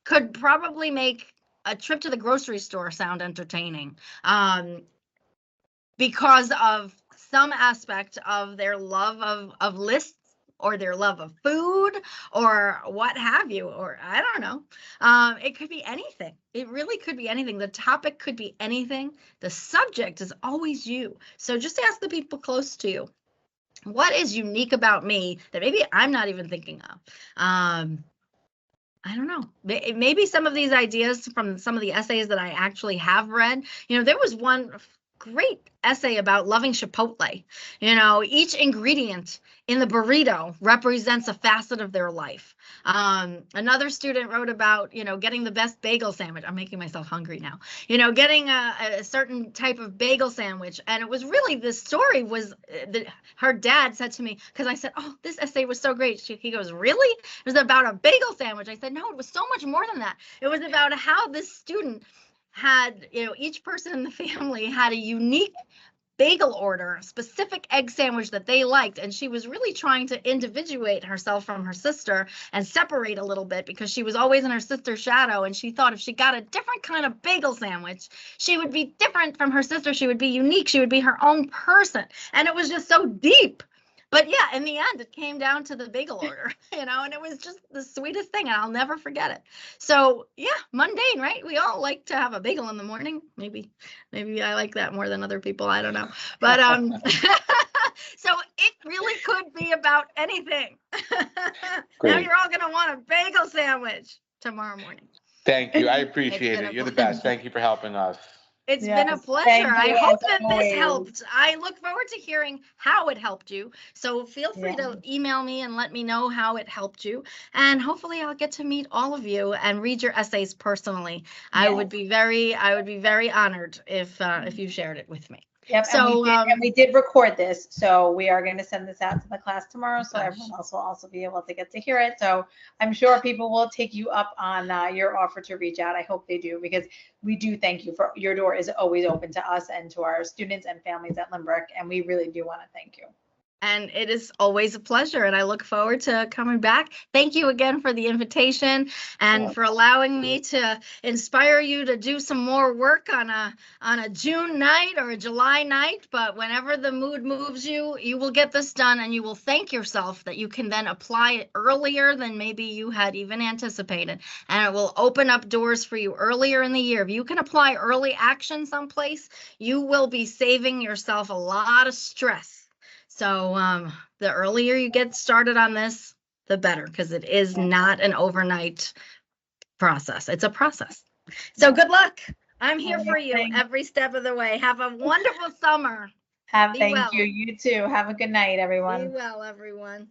could probably make a trip to the grocery store sound entertaining, because of some aspect of their love of lists, or their love of food, or what have you, or I don't know. It could be anything. It really could be anything. The topic could be anything. The subject is always you. So just ask the people close to you, what is unique about me that maybe I'm not even thinking of? I don't know. Maybe some of these ideas from some of the essays that I actually have read, there was one great essay about loving Chipotle. Each ingredient in the burrito represents a facet of their life. Another student wrote about, getting the best bagel sandwich. I'm making myself hungry now. Getting a certain type of bagel sandwich. And it was really, the story was that her dad said to me, because I said, oh, this essay was so great. He goes, really? It was about a bagel sandwich. I said, no, it was so much more than that. It was about how this student had, each person in the family had a unique bagel order, a specific egg sandwich that they liked. And she was really trying to individuate herself from her sister and separate a little bit, because she was always in her sister's shadow. And she thought if she got a different kind of bagel sandwich, she would be different from her sister. She would be unique. She would be her own person. And it was just so deep. But yeah, in the end, it came down to the bagel order, and it was just the sweetest thing, and I'll never forget it. So yeah, mundane, right? We all like to have a bagel in the morning. Maybe I like that more than other people. I don't know. But so it really could be about anything. Now you're all going to want a bagel sandwich tomorrow morning.
Thank you. I appreciate it. You're the best. Thank you for helping us.
It's been a pleasure. I hope that this helped. I look forward to hearing how it helped you. So feel free to email me and let me know how it helped you. And hopefully I'll get to meet all of you and read your essays personally. I would be very honored if you shared it with me.
Yep. So and we did record this, so we are going to send this out to the class tomorrow, so everyone else will also be able to get to hear it. So I'm sure people will take you up on your offer to reach out. I hope they do, because we do thank you for your door is always open to us and to our students and families at Lynbrook, and we really do want to thank you.
And it is always a pleasure, and I look forward to coming back. Thank you again for the invitation and for allowing me to inspire you to do some more work on a June night or a July night. But whenever the mood moves you, you will get this done, and you will thank yourself that you can then apply it earlier than maybe you had even anticipated. And it will open up doors for you earlier in the year. If you can apply early action someplace, you will be saving yourself a lot of stress. So the earlier you get started on this, the better, because it is not an overnight process. It's a process. So good luck. I'm here for you every step of the way. Have a wonderful summer.
Thank you. You too. Have a good night, everyone.
Be well, everyone.